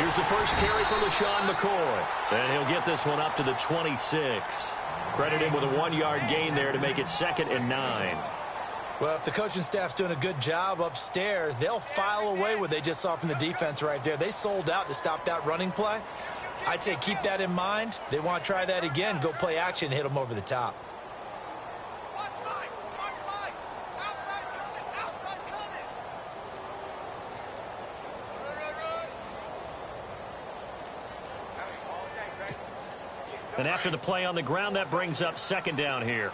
Here's the first carry from LaShawn McCoy. And he'll get this one up to the 26. Credit him with a 1-yard gain there to make it 2nd and 9. Well, if the coaching staff's doing a good job upstairs, they'll file away what they just saw from the defense right there. They sold out to stop that running play. I'd say keep that in mind. They want to try that again. Go play action and hit them over the top. And after the play on the ground, that brings up 2nd down here.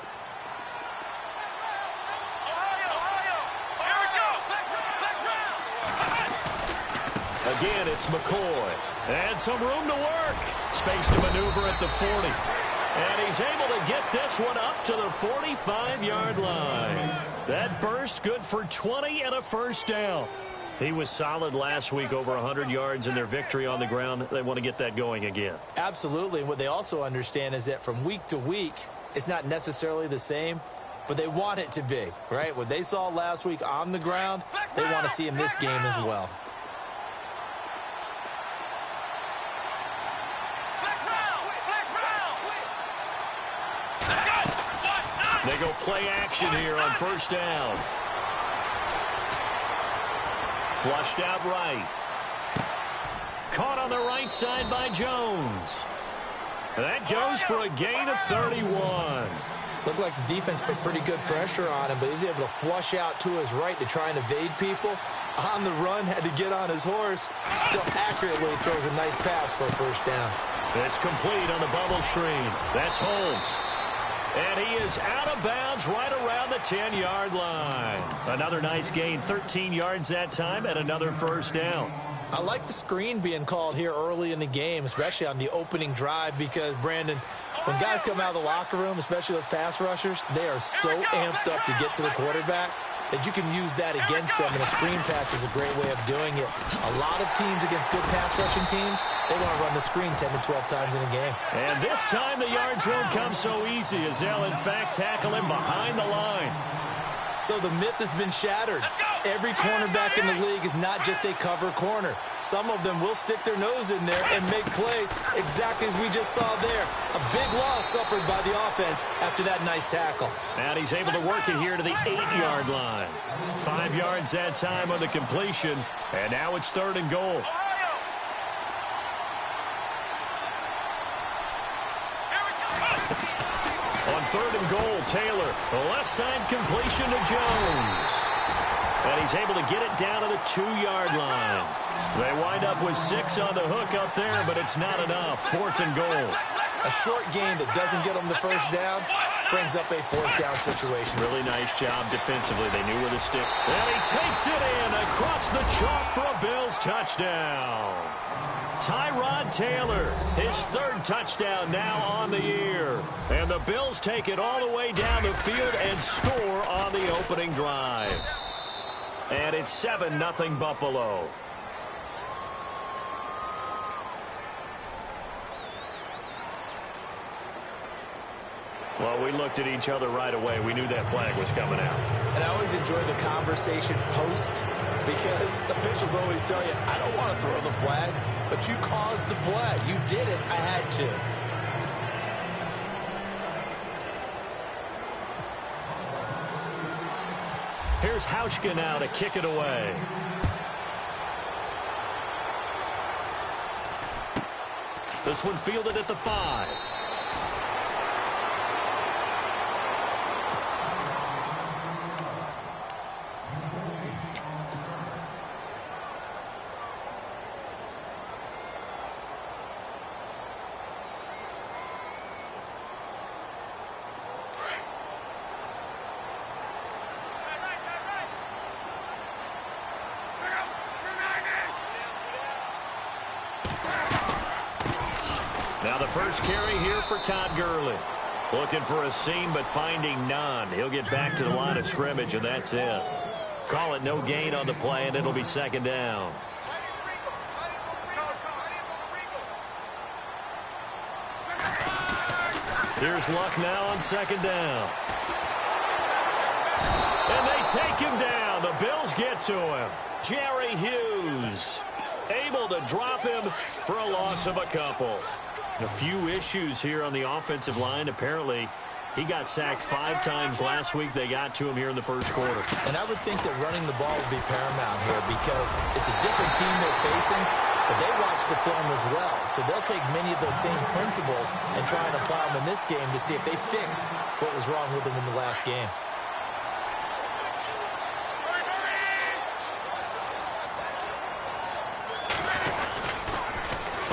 Again, it's McCoy. And some room to work. Space to maneuver at the 40. And he's able to get this one up to the 45-yard line. That burst good for 20 and a first down. He was solid last week, over 100 yards in their victory on the ground. They want to get that going again. Absolutely. And what they also understand is that from week to week, it's not necessarily the same, but they want it to be, right? What they saw last week on the ground, they want to see in this game as well. They go play action here on first down. Flushed out right. Caught on the right side by Jones. That goes for a gain of 31. Looked like the defense put pretty good pressure on him, but he's able to flush out to his right to try and evade people. On the run, had to get on his horse. Still accurately throws a nice pass for a first down. It's complete on the bubble screen. That's Holmes. And he is out of bounds right around the 10-yard line. Another nice gain, 13 yards that time, and another first down. I like the screen being called here early in the game, especially on the opening drive, because, Brandon, when guys come out of the locker room, especially those pass rushers, they are so amped up to get to the quarterback that you can use that against them, and a screen pass is a great way of doing it. A lot of teams against good pass rushing teams, they want to run the screen 10 to 12 times in a game. And this time the yards won't come so easy, as they'll, in fact, tackle him behind the line. So the myth has been shattered. Every cornerback in the league is not just a cover corner. Some of them will stick their nose in there and make plays exactly as we just saw there. A big loss suffered by the offense after that nice tackle. And he's able to work it here to the 8-yard line. 5 yards that time on the completion, and now it's 3rd and goal. On 3rd and goal, Taylor, the left side completion to Jones. And he's able to get it down to the 2-yard line. They wind up with 6 on the hook up there, but it's not enough. 4th and goal. A short gain that doesn't get them the first down brings up a 4th down situation. Really nice job defensively. They knew where to stick. And he takes it in across the chalk for a Bills touchdown. Tyrod Taylor, his 3rd touchdown now on the year. And the Bills take it all the way down the field and score on the opening drive. And it's 7-0 Buffalo. Well, we looked at each other right away. We knew that flag was coming out. And I always enjoy the conversation post, because officials always tell you, I don't want to throw the flag, but you caused the play. You did it. I had to. Here's Hauschka now to kick it away. This one fielded at the 5. Now the first carry here for Todd Gurley. Looking for a seam, but finding none. He'll get back to the line of scrimmage, and that's it. Call it no gain on the play, and it'll be 2nd down. Here's Luck now on 2nd down. And they take him down. The Bills get to him. Jerry Hughes. able to drop him for a loss of a couple. A few issues here on the offensive line. Apparently, he got sacked 5 times last week. They got to him here in the first quarter. And I would think that running the ball would be paramount here because it's a different team they're facing, but they watch the film as well. So they'll take many of those same principles and try and apply them in this game to see if they fixed what was wrong with them in the last game.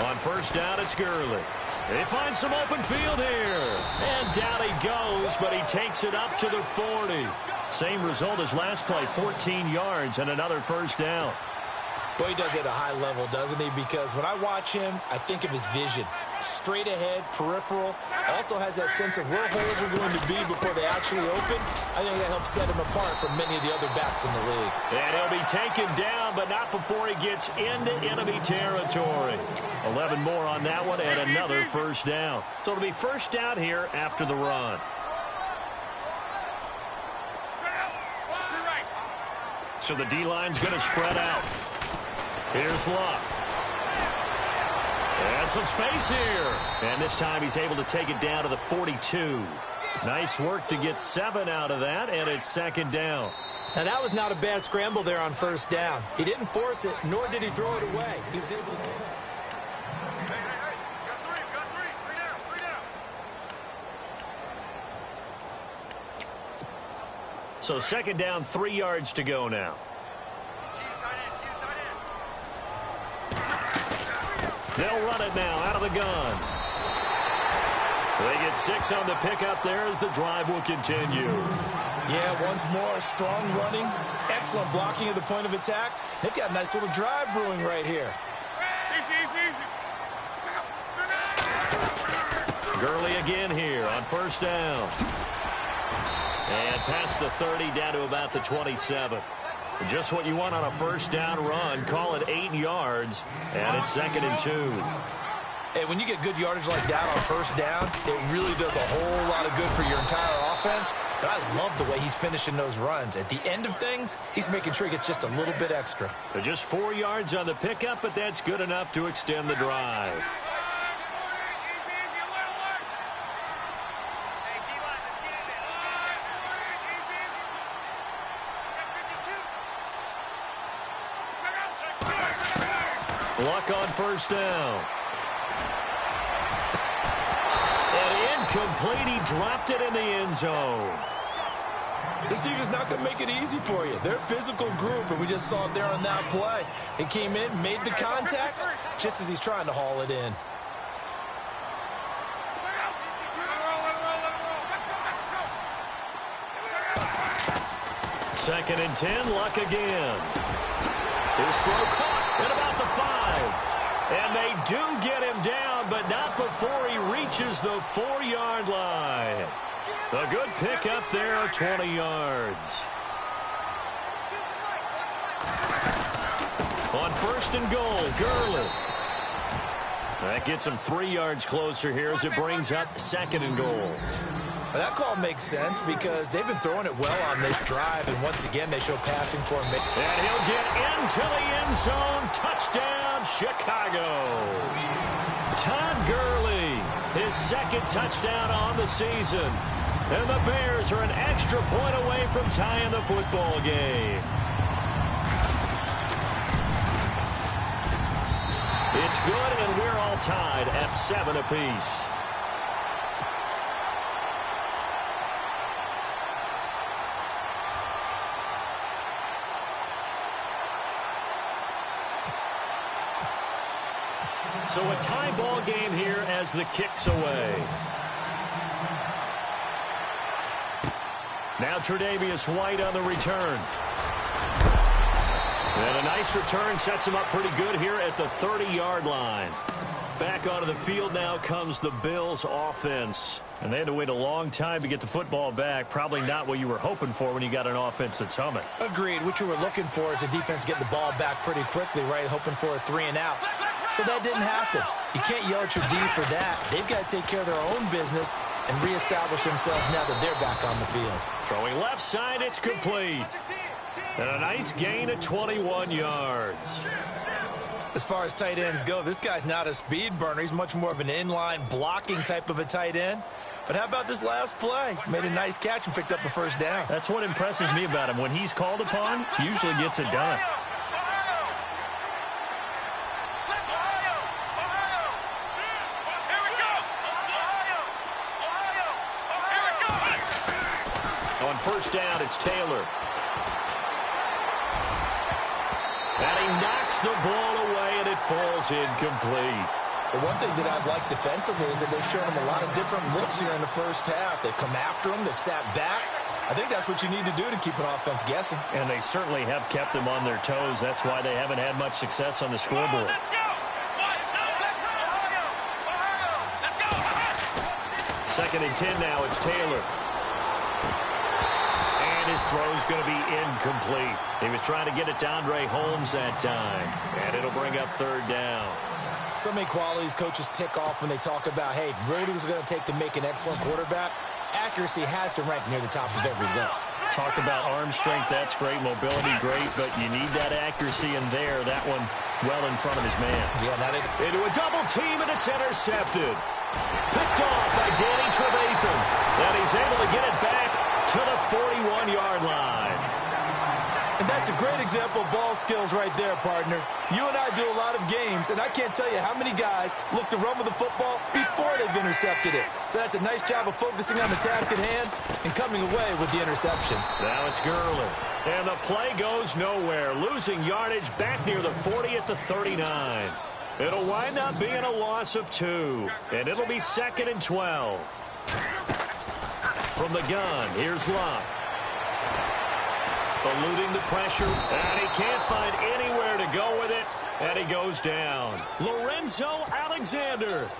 On first down, it's Gurley. They find some open field here. And down he goes, but he takes it up to the 40. Same result as last play, 14 yards and another first down. Boy, he does it at a high level, doesn't he? Because when I watch him, I think of his vision. Straight ahead, peripheral. Also has that sense of where holes are going to be before they actually open. I think that helps set him apart from many of the other backs in the league. And he'll be taken down, but not before he gets into enemy territory. 11 more on that one and another first down. So it'll be first down here after the run. So the D-line's going to spread out. Here's Luck. And some space here. And this time he's able to take it down to the 42. Nice work to get 7 out of that, and it's second down. Now, that was not a bad scramble there on first down. He didn't force it, nor did he throw it away. He was able to take it. So second down, 3 yards to go now. They'll run it now out of the gun. They get 6 on the pickup there as the drive will continue. Yeah, once more, strong running, excellent blocking at the point of attack. They've got a nice little drive brewing right here. Gurley again here on first down. And past the 30 down to about the 27. Just what you want on a first down run. Call it 8 yards, and it's second and 2. Hey, when you get good yardage like that on first down, it really does a whole lot of good for your entire offense. But I love the way he's finishing those runs. At the end of things, he's making sure he gets just a little bit extra. They're just 4 yards on the pickup, but that's good enough to extend the drive. Luck on first down. And incomplete. He dropped it in the end zone. This defense is not going to make it easy for you. They're a physical group, and we just saw it there on that play. It came in, made the contact, just as he's trying to haul it in. Second and 10, Luck again. His throw caught at about the 5. And they do get him down, but not before he reaches the 4-yard line. A good pickup there, 20 yards. On first and goal, Gurley. That gets him 3 yards closer here as it brings up second and goal. Well, that call makes sense because they've been throwing it well on this drive, and once again, they show passing formation. And he'll get into the end zone. Touchdown, Chicago. Todd Gurley, his second touchdown on the season. And the Bears are an extra point away from tying the football game. It's good, and we're all tied at 7 apiece. So a tie ball game here as the kick's away. Now Tre'Davious White on the return. And a nice return sets him up pretty good here at the 30-yard line. Back onto the field now comes the Bills offense. And they had to wait a long time to get the football back. Probably not what you were hoping for when you got an offense that's humming. Agreed. What you were looking for is a defense getting the ball back pretty quickly, right? Hoping for a 3 and out. So that didn't happen. You can't yell at your D for that. They've got to take care of their own business and reestablish themselves now that they're back on the field. Throwing left side, it's complete. And a nice gain of 21 yards. As far as tight ends go, this guy's not a speed burner. He's much more of an inline blocking type of a tight end. But how about this last play? Made a nice catch and picked up a first down. That's what impresses me about him. When he's called upon, he usually gets it done. On first down, it's Taylor. And he knocks the ball away, and it falls incomplete. The one thing that I've liked defensively is that they've shown him a lot of different looks here in the first half. They've come after him. They've sat back. I think that's what you need to do to keep an offense guessing. And they certainly have kept them on their toes. That's why they haven't had much success on the scoreboard. Second and 10 now. It's Taylor. And his throw's going to be incomplete. He was trying to get it to Andre Holmes that time. And it'll bring up third down. So many qualities coaches tick off when they talk about, hey, what it was going to take to make an excellent quarterback. Accuracy has to rank near the top of every list. Talk about arm strength. That's great. Mobility, great. But you need that accuracy in there. That one well in front of his man. Yeah, that is. Into a double team, and it's intercepted. Picked off by Danny Trevathan. And he's able to get it back to the 41-yard line. And that's a great example of ball skills right there, partner. You and I do a lot of games, and I can't tell you how many guys look to run with the football before they've intercepted it. So that's a nice job of focusing on the task at hand and coming away with the interception. Now it's Gurley. And the play goes nowhere. Losing yardage back near the 40 at the 39. It'll wind up being a loss of 2. And it'll be 2nd and 12. From the gun, here's Luck. Eluding the pressure, and he can't find anywhere to go with it, and he goes down. Lorenzo Alexander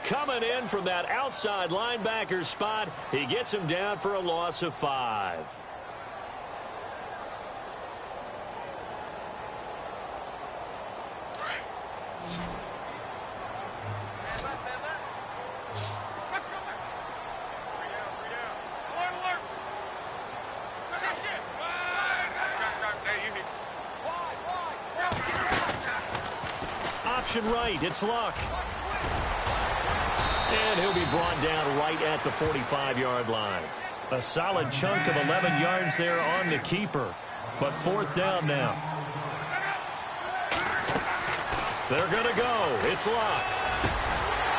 coming in from that outside linebacker spot. He gets him down for a loss of 5. Option right, it's Luck. And he'll be brought down right at the 45-yard line. A solid chunk of 11 yards there on the keeper. But 4th down now. They're going to go. It's Luck.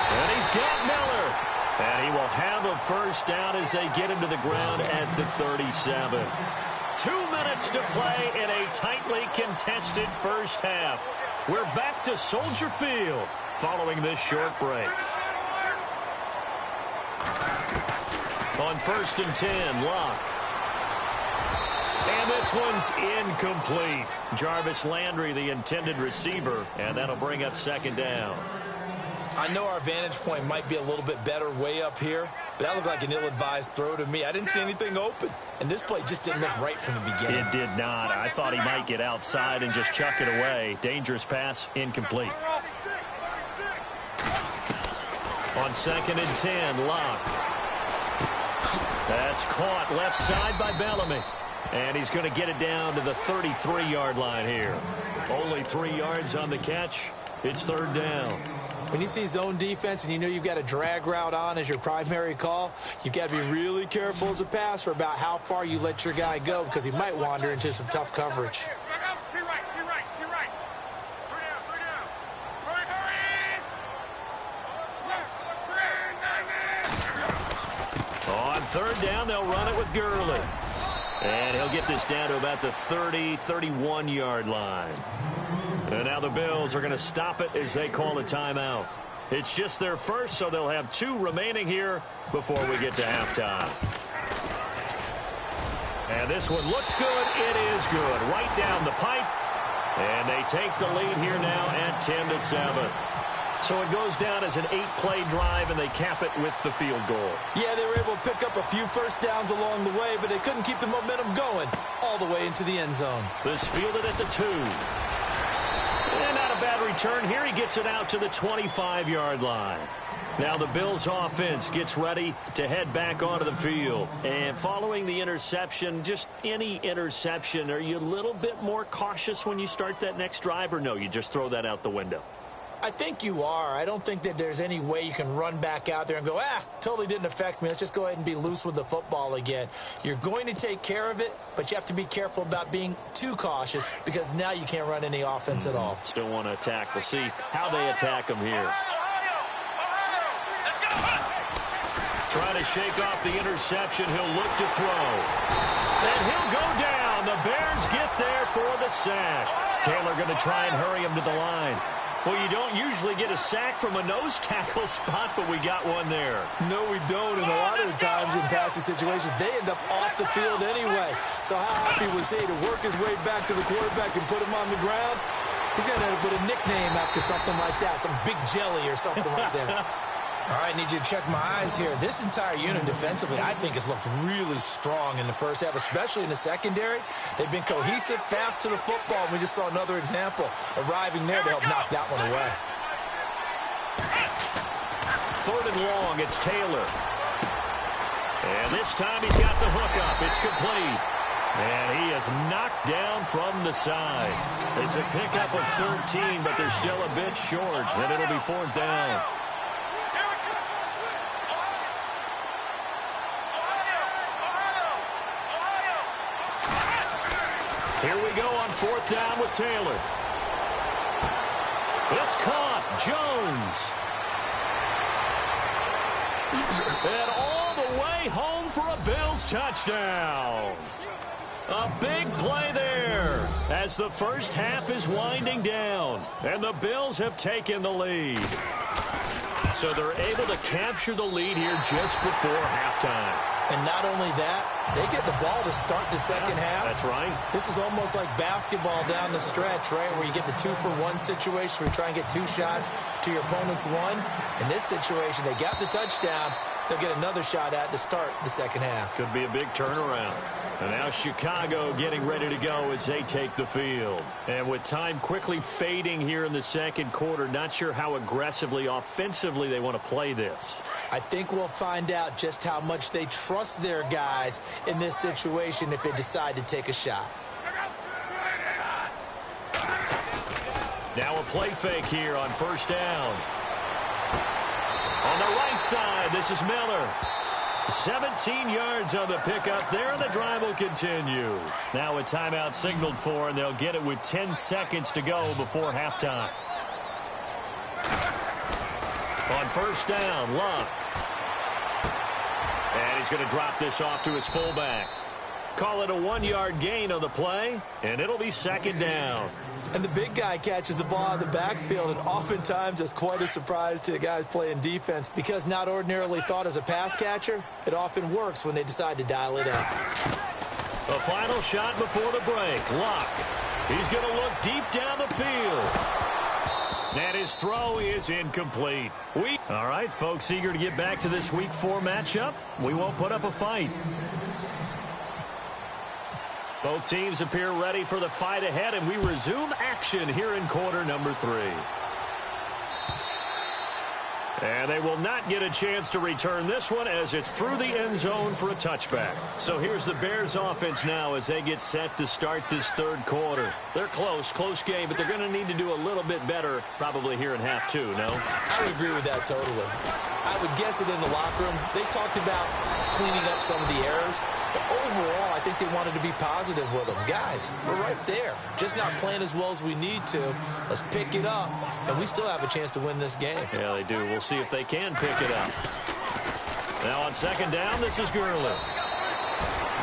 And he's got Miller. And he will have a first down as they get him to the ground at the 37. 2 minutes to play in a tightly contested first half. We're back to Soldier Field following this short break. On 1st and 10, Luck. And this one's incomplete. Jarvis Landry, the intended receiver, and that'll bring up 2nd down. I know our vantage point might be a little bit better way up here, but that looked like an ill-advised throw to me. I didn't see anything open, and this play just didn't look right from the beginning. It did not. I thought he might get outside and just chuck it away. Dangerous pass, incomplete. On 2nd and 10, Luck. That's caught left side by Bellamy. And he's going to get it down to the 33-yard line here. Only 3 yards on the catch. It's 3rd down. When you see zone defense and you know you've got a drag route on as your primary call, you've got to be really careful as a passer about how far you let your guy go because he might wander into some tough coverage. On 3rd down, they'll run it with Gurley. And he'll get this down to about the 30, 31-yard line. And now the Bills are going to stop it as they call a timeout. It's just their first, so they'll have 2 remaining here before we get to halftime. And this one looks good. It is good. Right down the pipe. And they take the lead here now at 10-7. So it goes down as an 8-play drive, and they cap it with the field goal. Yeah, they were able to pick up a few first downs along the way, but they couldn't keep the momentum going all the way into the end zone. This fielded at the 2. And not a bad return here. He gets it out to the 25-yard line. Now the Bills offense gets ready to head back onto the field. And following the interception, just any interception, are you a little bit more cautious when you start that next drive, or no, you just throw that out the window? I think you are. I don't think that there's any way you can run back out there and go, totally didn't affect me. Let's just go ahead and be loose with the football again. You're going to take care of it, but you have to be careful about being too cautious because now you can't run any offense at all. Still want to attack. We'll see how they attack them here. Trying to shake off the interception. He'll look to throw. And he'll go down. The Bears get there for the sack. Taylor going to try and hurry him to the line. Well, you don't usually get a sack from a nose tackle spot, but we got one there. No, we don't. And a lot of the times in passing situations, they end up off the field anyway. So how happy was he to work his way back to the quarterback and put him on the ground? He's going to have to put a nickname after something like that, some Big Jelly or something like that. All right, I need you to check my eyes here. This entire unit defensively, I think, has looked really strong in the first half, especially in the secondary. They've been cohesive, fast to the football. We just saw another example arriving there to help knock that one away. 3rd and long, it's Taylor. And this time he's got the hook up. It's complete. And he is knocked down from the side. It's a pickup of 13, but they're still a bit short, and it'll be 4th down. Here we go on 4th down with Taylor. It's caught. Jones. And all the way home for a Bills touchdown. A big play there as the first half is winding down. And the Bills have taken the lead. So they're able to capture the lead here just before halftime. And not only that, they get the ball to start the second half. That's right. This is almost like basketball down the stretch, right, where you get the 2-for-1 situation where you try and get 2 shots to your opponent's 1. In this situation, they got the touchdown. They'll get another shot at to start the second half. Could be a big turnaround. And now Chicago getting ready to go as they take the field. And with time quickly fading here in the second quarter, not sure how aggressively, offensively they want to play this. I think we'll find out just how much they trust their guys in this situation if they decide to take a shot. Now a play fake here on 1st down. On the right side, this is Miller. 17 yards on the pickup there, and the drive will continue. Now a timeout signaled for, and they'll get it with 10 seconds to go before halftime. On 1st down, Luck. And he's going to drop this off to his fullback. Call it a 1-yard gain on the play, and it'll be 2nd down. And the big guy catches the ball out of the backfield, and oftentimes that's quite a surprise to the guys playing defense because not ordinarily thought as a pass catcher, it often works when they decide to dial it up. A final shot before the break. Luck. He's going to look deep down the field. And his throw is incomplete. All right, folks, eager to get back to this Week 4 matchup. We won't put up a fight. Both teams appear ready for the fight ahead, and we resume action here in quarter number 3. And they will not get a chance to return this one as it's through the end zone for a touchback. So here's the Bears offense now as they get set to start this 3rd quarter. They're close game, but they're going to need to do a little bit better probably here in half 2, no? I would agree with that totally. I would guess it in the locker room. They talked about cleaning up some of the errors, but overall, I think they wanted to be positive with them. Guys, we're right there. Just not playing as well as we need to. Let's pick it up, and we still have a chance to win this game. Yeah, they do. We'll see if they can pick it up. Now on 2nd down, this is Gurley.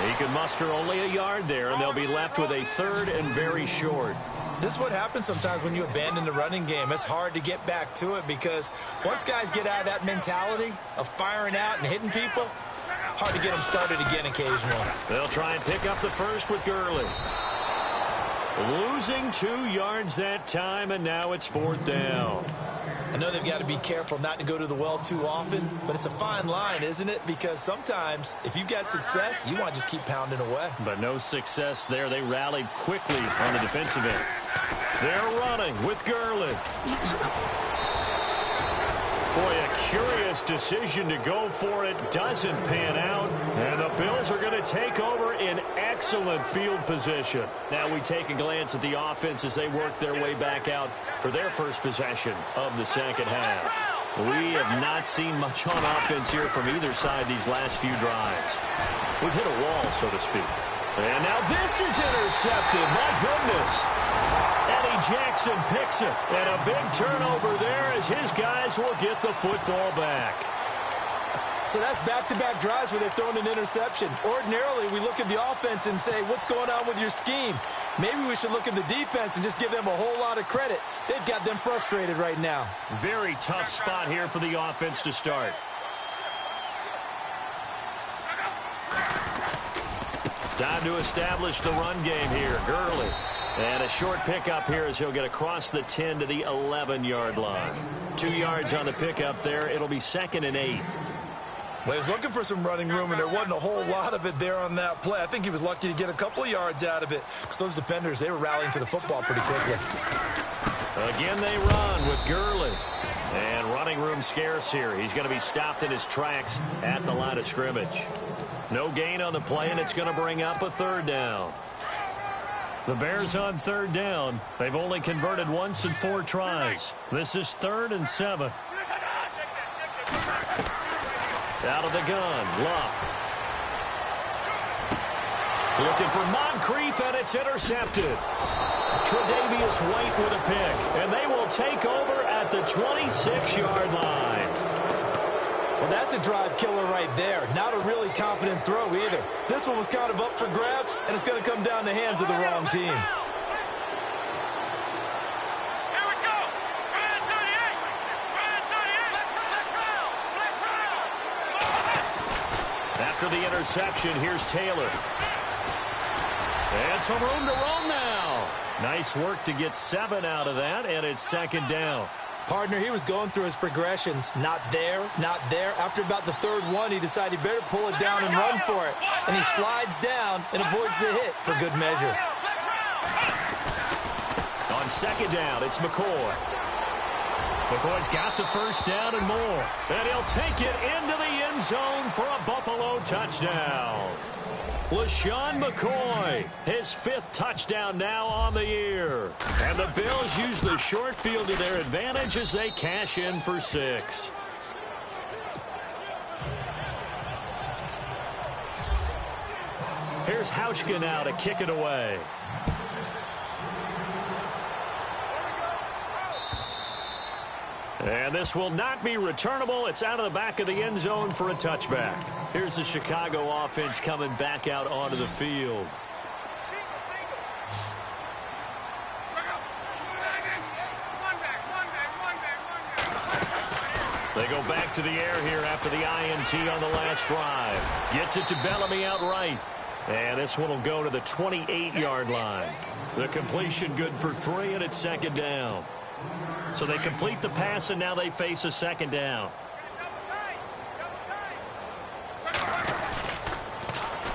He can muster only a yard there, and they'll be left with a 3rd and very short. This is what happens sometimes when you abandon the running game. It's hard to get back to it because once guys get out of that mentality of firing out and hitting people, hard to get them started again occasionally. They'll try and pick up the first with Gurley. Losing 2 yards that time, and now it's 4th down. I know they've got to be careful not to go to the well too often, but it's a fine line, isn't it? Because sometimes if you've got success, you want to just keep pounding away. But no success there. They rallied quickly on the defensive end. They're running with Gurley. Boy, a curious decision to go for it. Doesn't pan out. And the Bills are going to take over in excellent field position. Now we take a glance at the offense as they work their way back out for their first possession of the second half. We have not seen much on offense here from either side these last few drives. We've hit a wall, so to speak. And now this is intercepted. My goodness. Eddie Jackson picks it. And a big turnover there as his guys will get the football back. So that's back-to-back drives where they've thrown an interception. Ordinarily, we look at the offense and say, what's going on with your scheme? Maybe we should look at the defense and just give them a whole lot of credit. They've got them frustrated right now. Very tough spot here for the offense to start. Time to establish the run game here. Gurley. And a short pickup here as he'll get across the 10 to the 11-yard line. 2 yards on the pickup there. It'll be 2nd and 8. Well, he was looking for some running room, and there wasn't a whole lot of it there on that play. I think he was lucky to get a couple of yards out of it because those defenders, they were rallying to the football pretty quickly. Again, they run with Gurley. And running room scarce here. He's going to be stopped in his tracks at the line of scrimmage. No gain on the play, and it's going to bring up a 3rd down. The Bears on 3rd down. They've only converted once in 4 tries. This is 3rd and 7. Out of the gun, Luck. Looking for Moncrief, and it's intercepted. Tre'Davious White with a pick, and they will take over at the 26-yard line. Well, that's a drive killer right there. Not a really confident throw either. This one was kind of up for grabs, and it's going to come down the hands of the wrong team. After the interception, here's Taylor. And some room to run now. Nice work to get 7 out of that, and it's 2nd down. Partner, he was going through his progressions. Not there, not there. After about the 3rd one, he decided he better pull it down and run for it. And he slides down and avoids the hit for good measure. On 2nd down, it's McCoy. McCoy's got the 1st down and more. And he'll take it into the end zone for a Buffalo touchdown. LaShawn McCoy, his 5th touchdown now on the year. And the Bills use the short field to their advantage as they cash in for 6. Here's Hauschka now to kick it away. And this will not be returnable. It's out of the back of the end zone for a touchback. Here's the Chicago offense coming back out onto the field. They go back to the air here after the INT on the last drive. Gets it to Bellamy outright. And this one will go to the 28-yard line. The completion good for 3, and it's 2nd down. So they complete the pass, and now they face a 2nd down.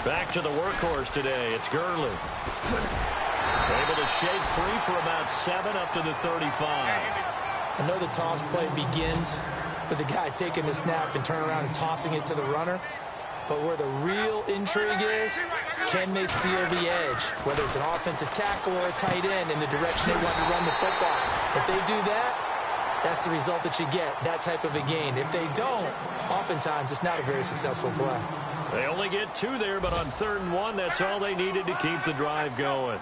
Back to the workhorse today. It's Gurley. Able to shake free for about 7 up to the 35. I know the toss play begins with the guy taking the snap and turning around and tossing it to the runner. But where the real intrigue is, can they seal the edge? Whether it's an offensive tackle or a tight end in the direction they want to run the football. If they do that, that's the result that you get, that type of a gain. If they don't, oftentimes it's not a very successful play. They only get 2 there, but on 3rd and 1, that's all they needed to keep the drive going.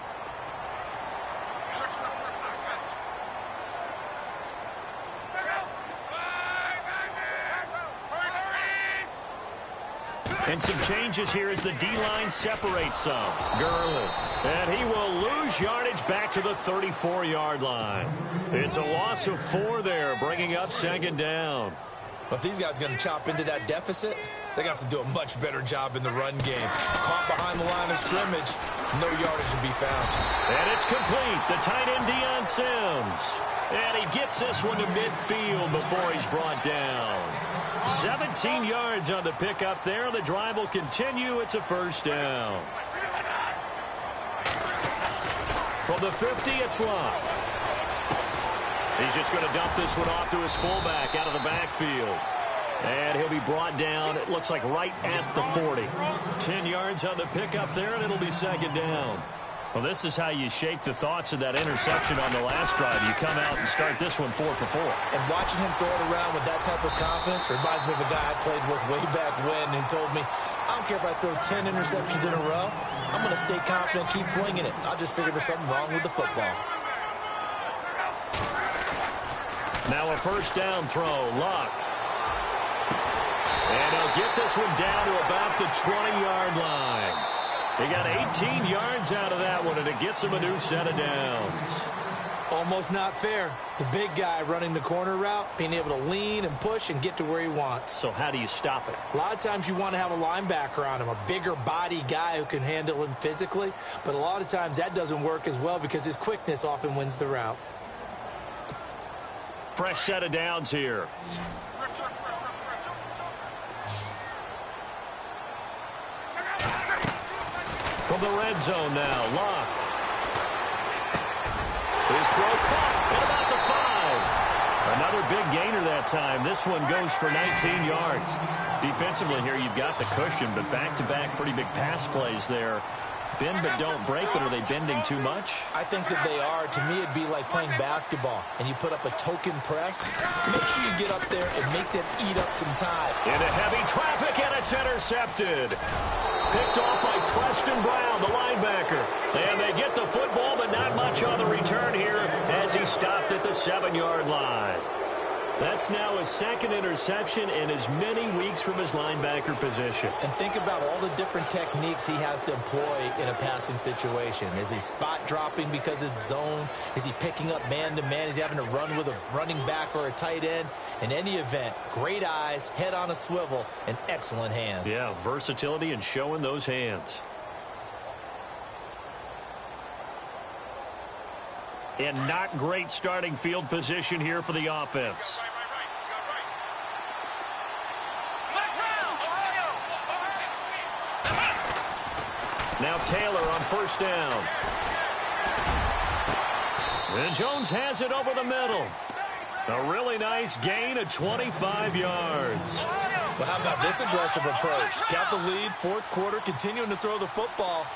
And some changes here as the D-line separates some. Gurley. And he will lose yardage back to the 34-yard line. It's a loss of 4 there, bringing up 2nd down. But these guys are going to chop into that deficit. They're going to have to do a much better job in the run game. Caught behind the line of scrimmage, no yardage will be found. And it's complete. The tight end, Deion Sims. And he gets this one to midfield before he's brought down. 17 yards on the pickup there. The drive will continue. It's a 1st down. From the 50, it's Locke. He's just going to dump this one off to his fullback out of the backfield. And he'll be brought down, it looks like right at the 40. 10 yards on the pickup there, and it'll be second down. Well, this is how you shake the thoughts of that interception on the last drive. You come out and start this one 4 for 4. And watching him throw it around with that type of confidence reminds me of a guy I played with way back when who told me, I don't care if I throw 10 interceptions in a row. I'm going to stay confident, keep flinging it. I just figured there's something wrong with the football. Now a first down throw, Luck. And he'll get this one down to about the 20-yard line. He got 18 yards out of that one, and it gets him a new set of downs. Almost not fair. The big guy running the corner route, being able to lean and push and get to where he wants. So how do you stop it? A lot of times you want to have a linebacker on him, a bigger body guy who can handle him physically. But a lot of times that doesn't work as well because his quickness often wins the route. Fresh set of downs here. From the red zone now, Luck. His throw caught at about the 5. Another big gainer that time. This one goes for 19 yards. Defensively here, you've got the cushion, but back-to-back pretty big pass plays there. Bend but don't break, but are they bending too much? I think that they are. To me, it'd be like playing basketball, and you put up a token press. Make sure you get up there and make them eat up some time. Into heavy traffic, and it's intercepted. Picked off by Preston Brown, the linebacker. And they get the football, but not much on the return here as he stopped at the 7-yard line. That's now his second interception in as many weeks from his linebacker position. And think about all the different techniques he has to employ in a passing situation. Is he spot dropping because it's zone? Is he picking up man-to-man? Is he having to run with a running back or a tight end? In any event, great eyes, head on a swivel, and excellent hands. Yeah, versatility and showing those hands. And not great starting field position here for the offense. Now Taylor on first down. And Jones has it over the middle. A really nice gain of 25 yards. Well, how about this aggressive approach? Got the lead, fourth quarter, continuing to throw the football.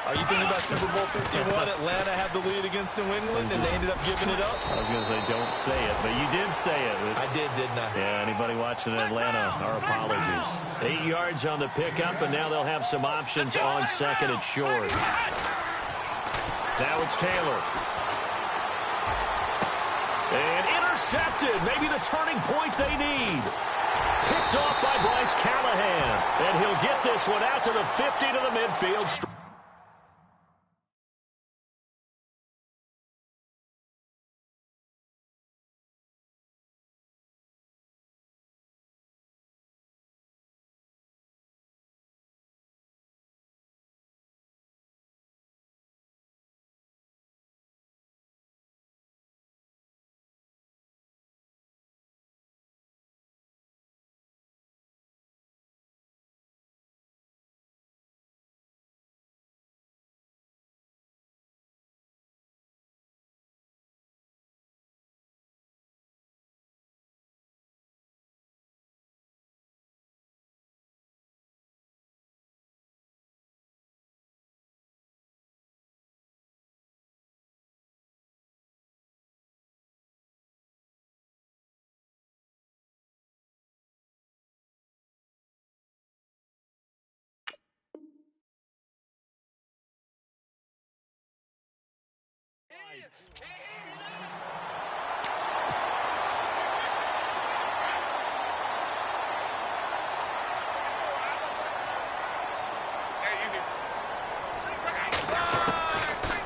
Are you thinking about Super Bowl 51? Atlanta had the lead against New England, and they ended up giving it up? I was going to say, don't say it, but you did say it. I did, didn't I? Yeah, anybody watching Atlanta, our apologies. 8 yards on the pickup, and now they'll have some options on second and short. Now it's Taylor. And intercepted. Maybe the turning point they need. Picked off by Bryce Callahan. And he'll get this one out to the 50 to the midfield.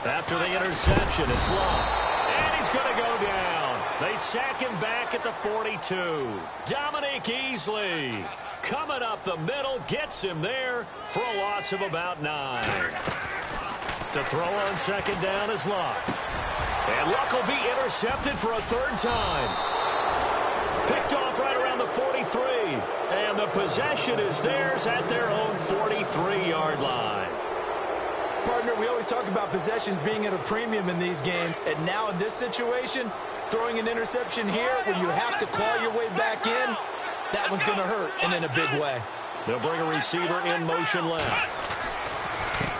After the interception, it's Luck. And he's going to go down. They sack him back at the 42. Dominique Easley coming up the middle, gets him there for a loss of about 9. To throw on second down is Luck. And Luck will be intercepted for a third time. Picked off right around the 43. And the possession is theirs at their own 43-yard line. Partner, we always talk about possessions being at a premium in these games, and now in this situation, Throwing an interception here when you have to claw your way back in, that one's going to hurt, and in a big way. They'll bring a receiver in motion left.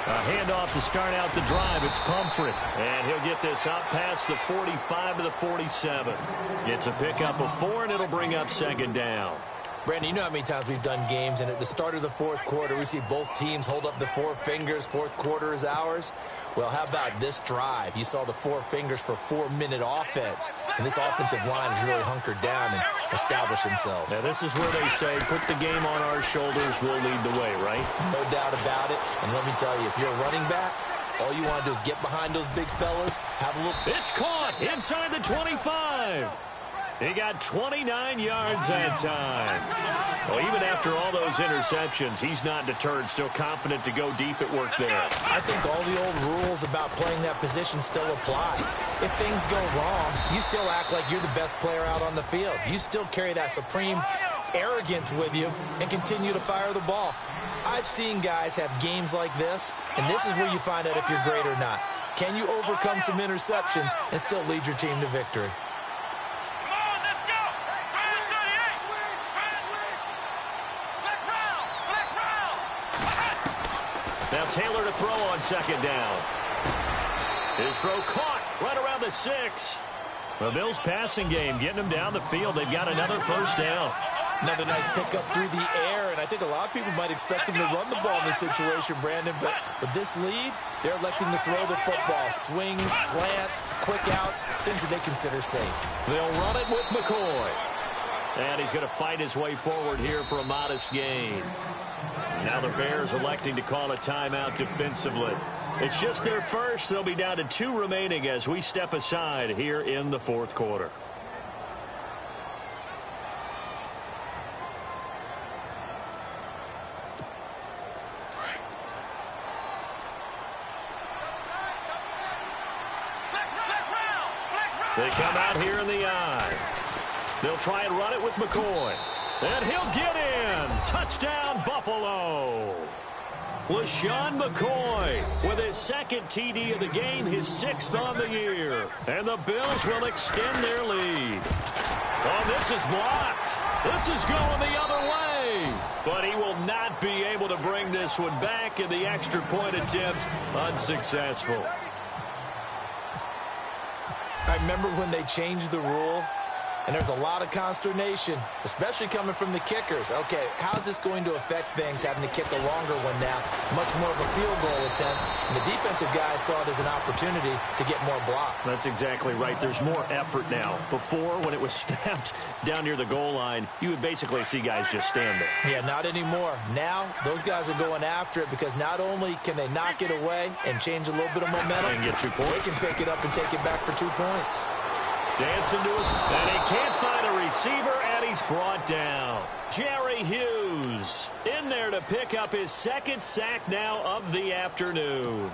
A handoff to start out the drive. It's Pumphrey. And he'll get this up past the 45 to the 47. It's a pickup of 4, and it'll bring up second down. Brandon, you know how many times we've done games, and at the start of the fourth quarter, we see both teams hold up the 4 fingers, fourth quarter is ours. Well, how about this drive? You saw the 4 fingers for 4-minute offense, and this offensive line has really hunkered down and established themselves. Now, this is where they say, put the game on our shoulders, we'll lead the way, right? No doubt about it, and let me tell you, if you're a running back, all you want to do is get behind those big fellas, have a little... It's caught inside the 25. He got 29 yards that time. Well, even after all those interceptions, he's not deterred, still confident to go deep at work there. I think all the old rules about playing that position still apply. If things go wrong, you still act like you're the best player out on the field. You still carry that supreme arrogance with you and continue to fire the ball. I've seen guys have games like this, and this is where you find out if you're great or not. Can you overcome some interceptions and still lead your team to victory? Now Taylor to throw on second down. His throw caught right around the 6. The Bills' passing game getting them down the field. They've got another first down. Another nice pickup through the air, and I think a lot of people might expect them to run the ball in this situation, Brandon, but with this lead, they're electing to throw the football. Swings, slants, quick outs, things that they consider safe. They'll run it with McCoy. And he's going to fight his way forward here for a modest gain. Now the Bears electing to call a timeout defensively. It's just their first. They'll be down to 2 remaining as we step aside here in the fourth quarter. They come out here in the eye. They'll try and run it with McCoy. And he'll get in. Touchdown, Buffalo. LaShawn McCoy with his second TD of the game, his 6th on the year. And the Bills will extend their lead. Oh, this is blocked. This is going the other way. But he will not be able to bring this one back, and the extra point attempt unsuccessful. I remember when they changed the rule, and there's a lot of consternation, especially coming from the kickers. Okay, how's this going to affect things, having to kick a longer one now, much more of a field goal attempt, and the defensive guys saw it as an opportunity to get more block. That's exactly right. There's more effort now. Before, when it was snapped down near the goal line, you would basically see guys just stand there. Yeah, not anymore. Now, those guys are going after it because not only can they knock it away and change a little bit of momentum, and get 2 points. They can pick it up and take it back for 2 points. Dancing to his, and he can't find a receiver, and he's brought down. Jerry Hughes in there to pick up his 2nd sack now of the afternoon.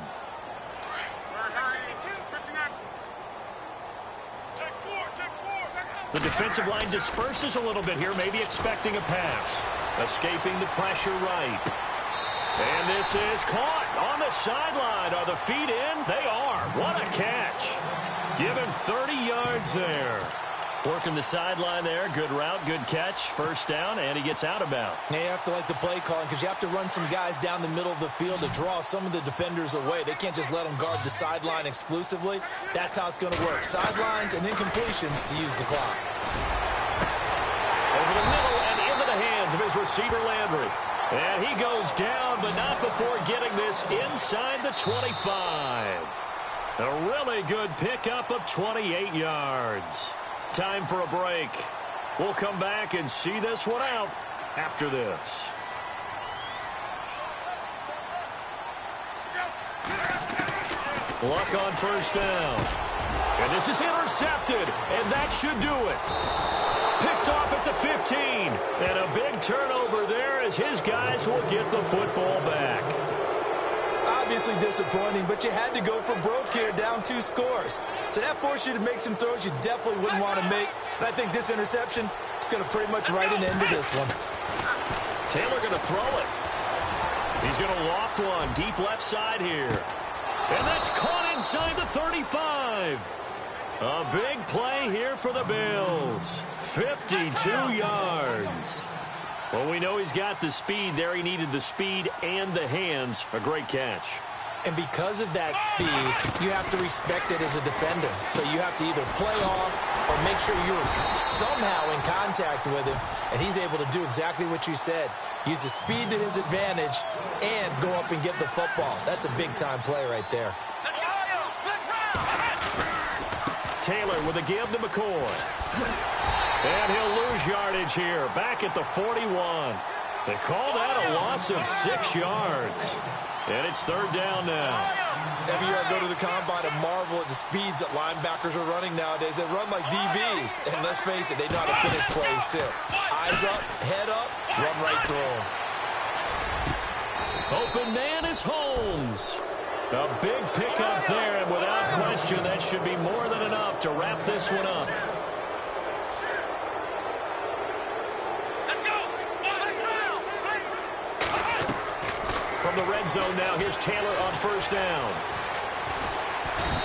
The defensive line disperses a little bit here, maybe expecting a pass. Escaping the pressure right. And this is caught on the sideline. Are the feet in? They are. What a catch. Give him 30 yards there. Working the sideline there. Good route, good catch. First down, and he gets out of bounds. Now you have to like the play calling because you have to run some guys down the middle of the field to draw some of the defenders away. They can't just let them guard the sideline exclusively. That's how it's going to work. Sidelines and incompletions to use the clock. Over the middle and into the hands of his receiver, Landry. And he goes down, but not before getting this inside the 25. A really good pickup of 28 yards. Time for a break. We'll come back and see this one out after this. Luck on first down. And this is intercepted, and that should do it. Picked off at the 15. And a big turnover there as his guys will get the football back. Obviously disappointing, but you had to go for broke here, down 2 scores. So that forced you to make some throws you definitely wouldn't want to make. And I think this interception is going to pretty much write an end to this one. Taylor going to throw it. He's going to loft one deep left side here. And that's caught inside the 35. A big play here for the Bills. 52 yards. Well, we know he's got the speed there. He needed the speed and the hands. A great catch. And because of that speed, you have to respect it as a defender. So you have to either play off or make sure you're somehow in contact with him. And he's able to do exactly what you said. Use the speed to his advantage and go up and get the football. That's a big-time play right there. Taylor with a give to McCoy. And he'll lose yardage here, back at the 41. They call that a loss of 6 yards. And it's third down now. Every year I go to the combine and marvel at the speeds that linebackers are running nowadays. They run like DBs. And let's face it, they know how to finish plays too. Eyes up, head up, run right through them. Open man is Holmes. A big pickup there, and without question, that should be more than enough to wrap this one up. From the red zone now, here's Taylor on first down.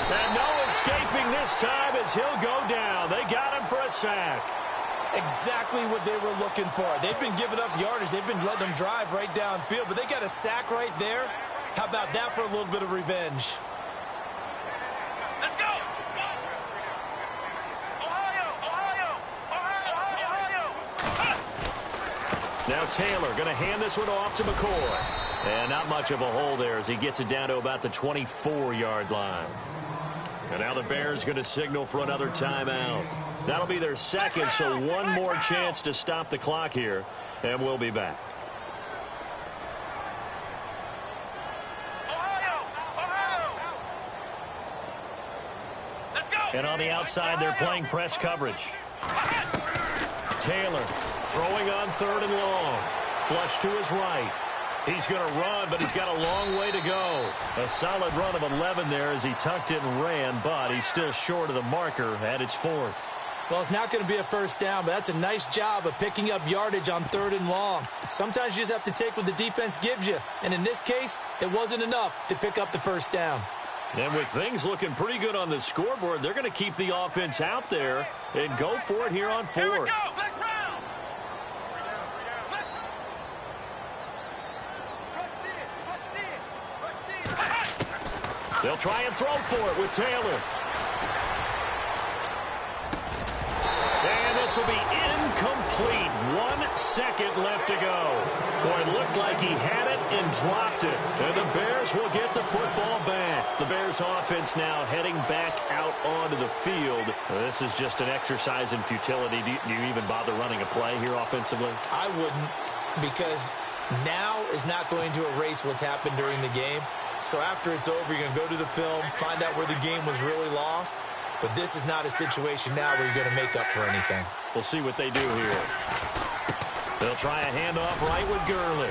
And no escaping this time as he'll go down. They got him for a sack. Exactly what they were looking for. They've been giving up yardage. They've been letting them drive right downfield, but they got a sack right there. How about that for a little bit of revenge? Let's go! Ohio! Now Taylor going to hand this one off to McCoy. And not much of a hole there as he gets it down to about the 24-yard line. And now the Bears going to signal for another timeout. That'll be their second, so one more chance to stop the clock here. And we'll be back. And on the outside, they're playing press coverage. Taylor throwing on third and long. Flush to his right. He's going to run, but he's got a long way to go. A solid run of 11 there as he tucked it and ran, but he's still short of the marker at its fourth. Well, it's not going to be a first down, but that's a nice job of picking up yardage on third and long. Sometimes you just have to take what the defense gives you. And in this case, it wasn't enough to pick up the first down. And with things looking pretty good on the scoreboard, they're going to keep the offense out there and go for it here on fourth. Here we go. Let's round. They'll try and throw for it with Taylor. And this will be incomplete. 1 second left to go. Boy, it looked like he had it and dropped it. And the Bears will get the football back. The Bears offense now heading back out onto the field. This is just an exercise in futility. Do you even bother running a play here offensively? I wouldn't, because now is not going to erase what's happened during the game. So after it's over, you're going to go to the film, find out where the game was really lost. But this is not a situation now where you're going to make up for anything. We'll see what they do here. They'll try a handoff right with Gurley.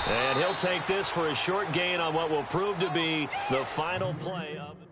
And he'll take this for a short gain on what will prove to be the final play of the